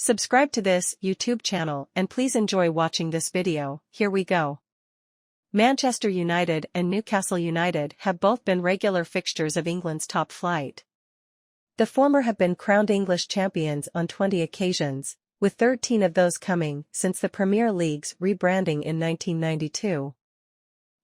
Subscribe to this YouTube channel and please enjoy watching this video. Here we go. Manchester United and Newcastle United have both been regular fixtures of England's top flight. The former have been crowned English champions on 20 occasions, with 13 of those coming since the Premier League's rebranding in 1992.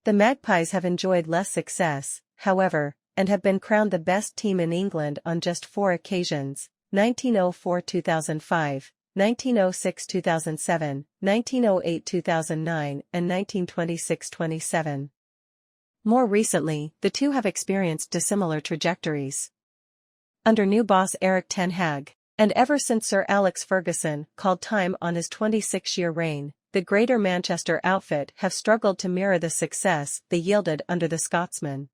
The Magpies have enjoyed less success, however, and have been crowned the best team in England on just 4 occasions: 1904-2005, 1906-2007, 1908-2009, and 1926-27. More recently, the two have experienced dissimilar trajectories. Under new boss Erik Ten Hag, and ever since Sir Alex Ferguson called time on his 26-year reign, the Greater Manchester outfit have struggled to mirror the success they yielded under the Scotsman.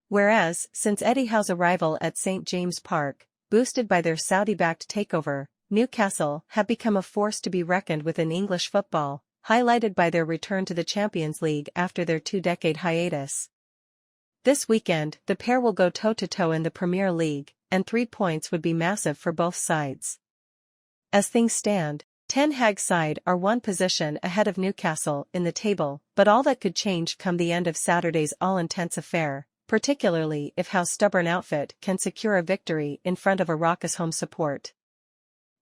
Whereas, since Eddie Howe's arrival at St James Park, boosted by their Saudi-backed takeover, Newcastle have become a force to be reckoned with in English football, highlighted by their return to the Champions League after their 2-decade hiatus. This weekend, the pair will go toe-to-toe in the Premier League, and 3 points would be massive for both sides. As things stand, Ten Hag's side are one position ahead of Newcastle in the table, but all that could change come the end of Saturday's all-intense affair, particularly if Howe's stubborn outfit can secure a victory in front of a raucous home support.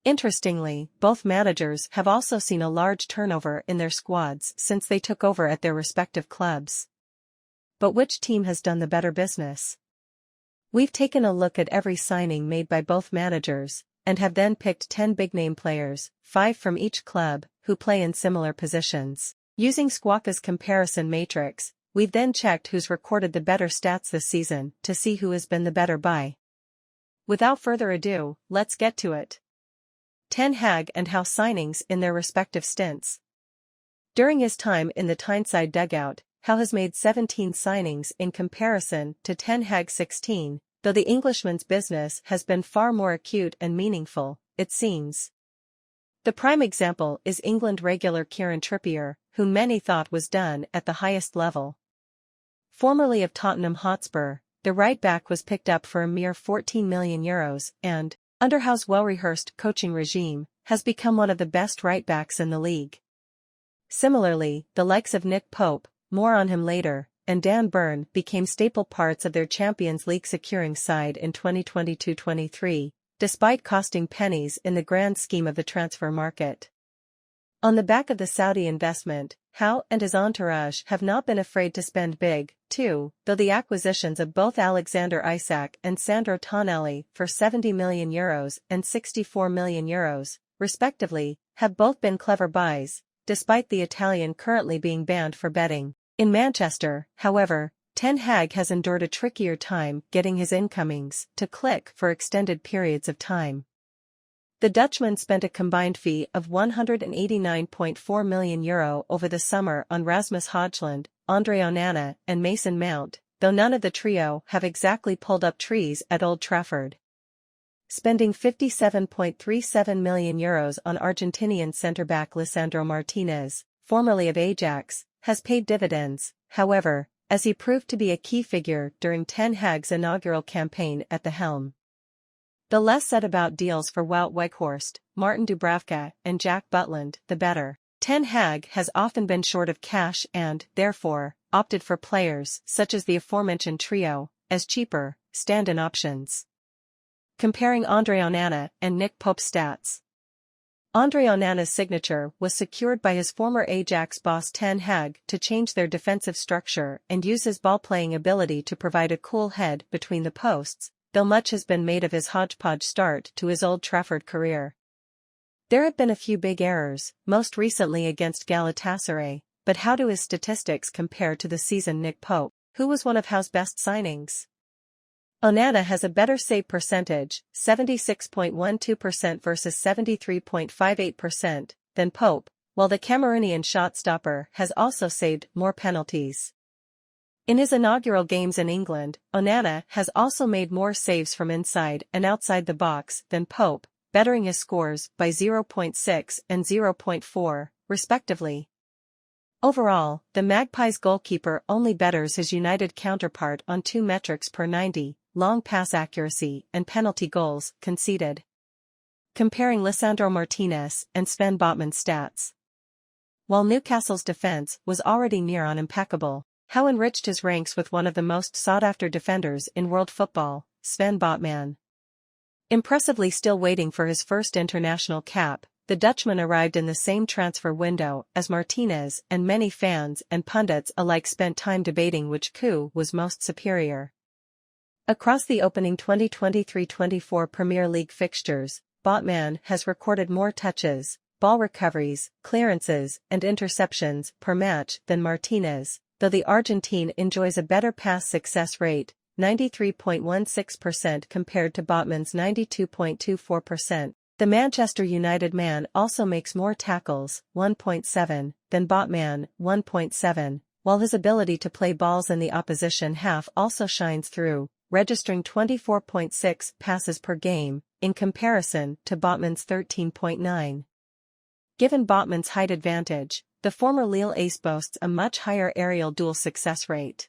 Interestingly, both managers have also seen a large turnover in their squads since they took over at their respective clubs. But which team has done the better business? We've taken a look at every signing made by both managers, and have then picked 10 big-name players, 5 from each club, who play in similar positions. Using Squawka's comparison matrix, we've then checked who's recorded the better stats this season to see who has been the better buy. Without further ado, let's get to it. Ten Hag and Howe signings in their respective stints. During his time in the Tyneside dugout, Howe has made 17 signings in comparison to Ten Hag's 16, though the Englishman's business has been far more acute and meaningful, it seems. The prime example is England regular Kieran Trippier, whom many thought was done at the highest level. Formerly of Tottenham Hotspur, the right-back was picked up for a mere €14 million and, under Howe's well-rehearsed coaching regime, has become one of the best right-backs in the league. Similarly, the likes of Nick Pope, more on him later, and Dan Burn became staple parts of their Champions League securing side in 2022-23, despite costing pennies in the grand scheme of the transfer market. On the back of the Saudi investment, Howe and his entourage have not been afraid to spend big, too, though the acquisitions of both Alexander Isak and Sandro Tonali for €70 million and €64 million, respectively, have both been clever buys, despite the Italian currently being banned for betting. In Manchester, however, Ten Hag has endured a trickier time getting his incomings to click for extended periods of time. The Dutchman spent a combined fee of €189.4 million over the summer on Rasmus Højlund, Andre Onana, and Mason Mount, though none of the trio have exactly pulled up trees at Old Trafford. Spending €57.37 million on Argentinian centre-back Lisandro Martinez, formerly of Ajax, has paid dividends, however, as he proved to be a key figure during Ten Hag's inaugural campaign at the helm. The less said about deals for Wout Weghorst, Martin Dubravka, and Jack Butland, the better. Ten Hag has often been short of cash and, therefore, opted for players, such as the aforementioned trio, as cheaper, stand-in options. Comparing Andre Onana and Nick Pope's stats. Andre Onana's signature was secured by his former Ajax boss Ten Hag to change their defensive structure and use his ball-playing ability to provide a cool head between the posts, though much has been made of his hodgepodge start to his Old Trafford career. There have been a few big errors, most recently against Galatasaray, but how do his statistics compare to the seasoned Nick Pope, who was one of Howe's best signings? Onana has a better save percentage, 76.12% versus 73.58%, than Pope, while the Cameroonian shot-stopper has also saved more penalties. In his inaugural games in England, Onana has also made more saves from inside and outside the box than Pope, bettering his scores by 0.6 and 0.4, respectively. Overall, the Magpies goalkeeper only betters his United counterpart on 2 metrics per 90, long pass accuracy and penalty goals conceded. Comparing Lisandro Martinez and Sven Botman's stats. While Newcastle's defense was already near on impeccable, Howe enriched his ranks with one of the most sought-after defenders in world football, Sven Botman. Impressively still waiting for his first international cap, the Dutchman arrived in the same transfer window as Martinez, and many fans and pundits alike spent time debating which coup was most superior. Across the opening 2023-24 Premier League fixtures, Botman has recorded more touches, ball recoveries, clearances, and interceptions per match than Martinez, though the Argentine enjoys a better pass success rate, 93.16% compared to Botman's 92.24%. The Manchester United man also makes more tackles, 1.7, than Botman, 1.7, while his ability to play balls in the opposition half also shines through, registering 24.6 passes per game, in comparison to Botman's 13.9. Given Botman's height advantage, the former Lille ace boasts a much higher aerial duel success rate.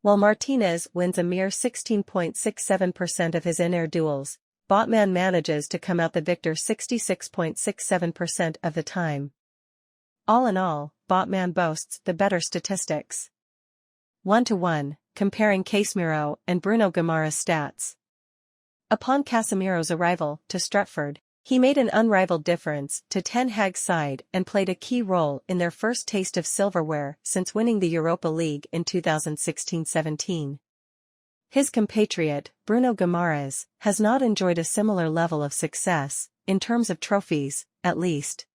While Martinez wins a mere 16.67% of his in-air duels, Botman manages to come out the victor 66.67% of the time. All in all, Botman boasts the better statistics. 1-to-1, comparing Casemiro and Bruno Guimaraes stats. Upon Casemiro's arrival to Stretford, he made an unrivaled difference to Ten Hag's side and played a key role in their first taste of silverware since winning the Europa League in 2016-17. His compatriot, Bruno Guimaraes, has not enjoyed a similar level of success, in terms of trophies, at least.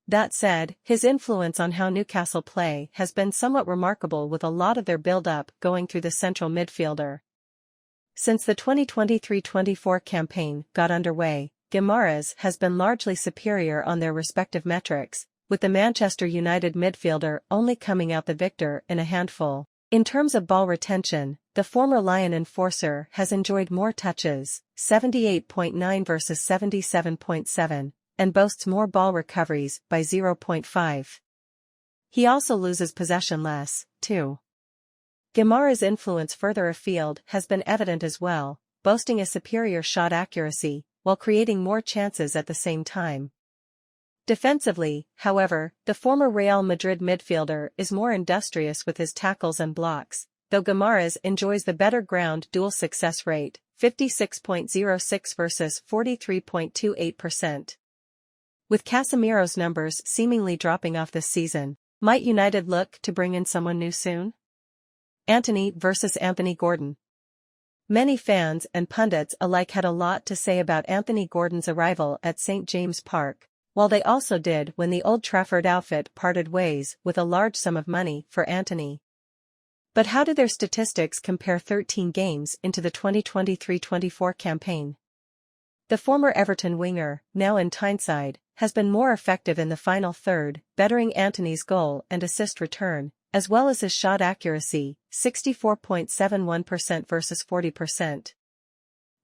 That said, his influence on how Newcastle play has been somewhat remarkable, with a lot of their build-up going through the central midfielder. Since the 2023-24 campaign got underway, Guimaraes has been largely superior on their respective metrics, with the Manchester United midfielder only coming out the victor in a handful. In terms of ball retention, the former Lion enforcer has enjoyed more touches, 78.9 versus 77.7, and boasts more ball recoveries by 0.5. He also loses possession less, too. Guimaraes' influence further afield has been evident as well, boasting a superior shot accuracy, while creating more chances at the same time. Defensively, however, the former Real Madrid midfielder is more industrious with his tackles and blocks, though Guimaraes enjoys the better ground duel success rate, 56.06 versus 43.28%. With Casemiro's numbers seemingly dropping off this season, might United look to bring in someone new soon? Antony versus Anthony Gordon. Many fans and pundits alike had a lot to say about Anthony Gordon's arrival at St James Park, while they also did when the Old Trafford outfit parted ways with a large sum of money for Antony. But how do their statistics compare 13 games into the 2023-24 campaign? The former Everton winger, now in Tyneside, has been more effective in the final third, bettering Antony's goal and assist return, as well as his shot accuracy, 64.71% versus 40%.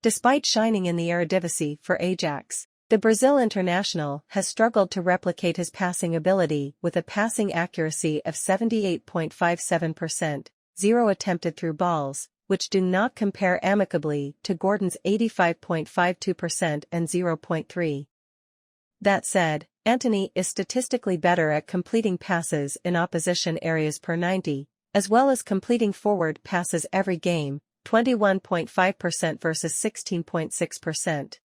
Despite shining in the Eredivisie for Ajax, the Brazil international has struggled to replicate his passing ability with a passing accuracy of 78.57%, 0 attempted through balls, which do not compare amicably to Gordon's 85.52% and 0.3. That said, Antony is statistically better at completing passes in opposition areas per 90, as well as completing forward passes every game, 21.5% versus 16.6%.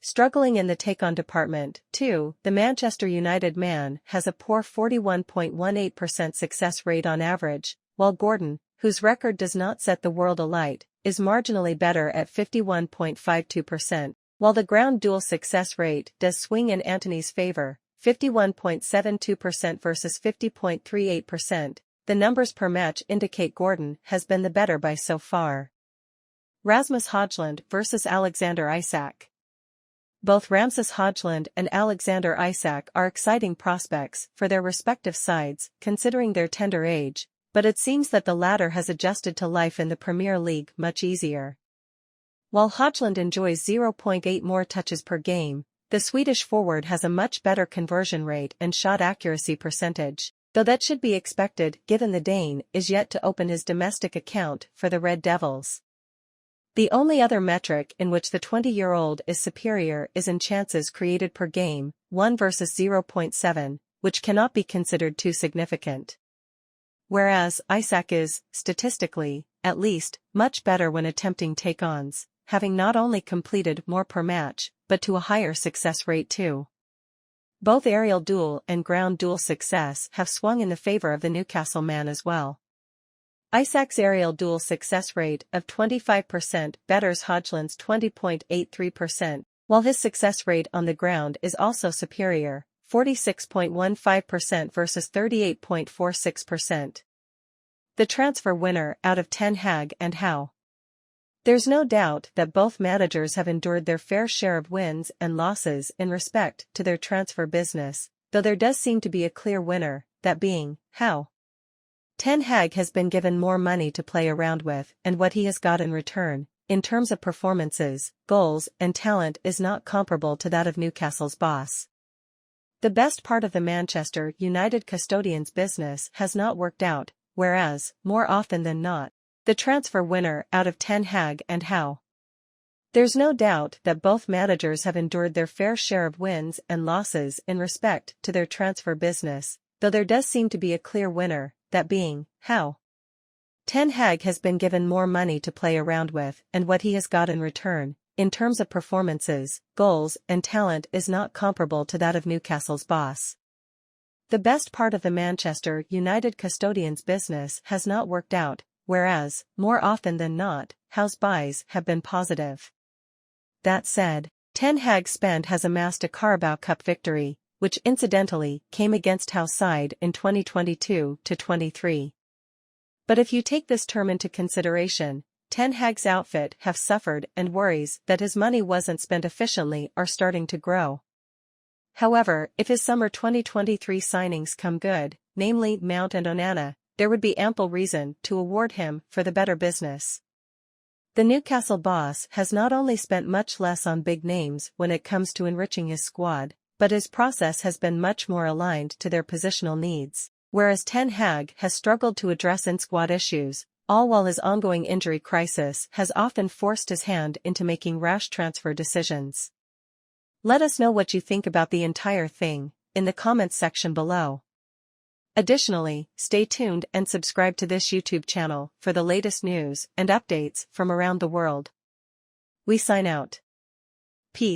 Struggling in the take-on department, too, the Manchester United man has a poor 41.18% success rate on average, while Gordon, whose record does not set the world alight, is marginally better at 51.52%. While the ground duel success rate does swing in Antony's favor, 51.72% versus 50.38%, the numbers per match indicate Gordon has been the better by so far. Rasmus Højlund versus Alexander Isak. Both Rasmus Højlund and Alexander Isak are exciting prospects for their respective sides, considering their tender age, but it seems that the latter has adjusted to life in the Premier League much easier. While Højlund enjoys 0.8 more touches per game, the Swedish forward has a much better conversion rate and shot accuracy percentage, though that should be expected given the Dane is yet to open his domestic account for the Red Devils. The only other metric in which the 20-year-old is superior is in chances created per game, 1 versus 0.7, which cannot be considered too significant. Whereas Isak is, statistically, at least, much better when attempting take-ons, having not only completed more per match, but to a higher success rate too. Both aerial duel and ground duel success have swung in the favor of the Newcastle man as well. Isak's aerial duel success rate of 25% betters Hodgland's 20.83%, while his success rate on the ground is also superior, 46.15% versus 38.46%. The transfer winner out of Ten Hag and Howe. There's no doubt that both managers have endured their fair share of wins and losses in respect to their transfer business, though there does seem to be a clear winner, that being Howe. Ten Hag has been given more money to play around with, and what he has got in return, in terms of performances, goals, and talent is not comparable to that of Newcastle's boss. The best part of the Manchester United custodian's business has not worked out, whereas, more often than not, the transfer winner out of Ten Hag and Howe. There's no doubt that both managers have endured their fair share of wins and losses in respect to their transfer business, though there does seem to be a clear winner, that being Howe. Ten Hag has been given more money to play around with, and what he has got in return, in terms of performances, goals, and talent is not comparable to that of Newcastle's boss. The best part of the Manchester United custodian's business has not worked out, whereas, more often than not, Howe's buys have been positive. That said, Ten Hag's spend has amassed a Carabao Cup victory, which incidentally came against Howe's side in 2022-23. But if you take this term into consideration, Ten Hag's outfit have suffered, and worries that his money wasn't spent efficiently are starting to grow. However, if his summer 2023 signings come good, namely Mount and Onana, there would be ample reason to award him for the better business. The Newcastle boss has not only spent much less on big names when it comes to enriching his squad, but his process has been much more aligned to their positional needs, whereas Ten Hag has struggled to address in-squad issues, all while his ongoing injury crisis has often forced his hand into making rash transfer decisions. Let us know what you think about the entire thing in the comments section below. Additionally, stay tuned and subscribe to this YouTube channel for the latest news and updates from around the world. We sign out.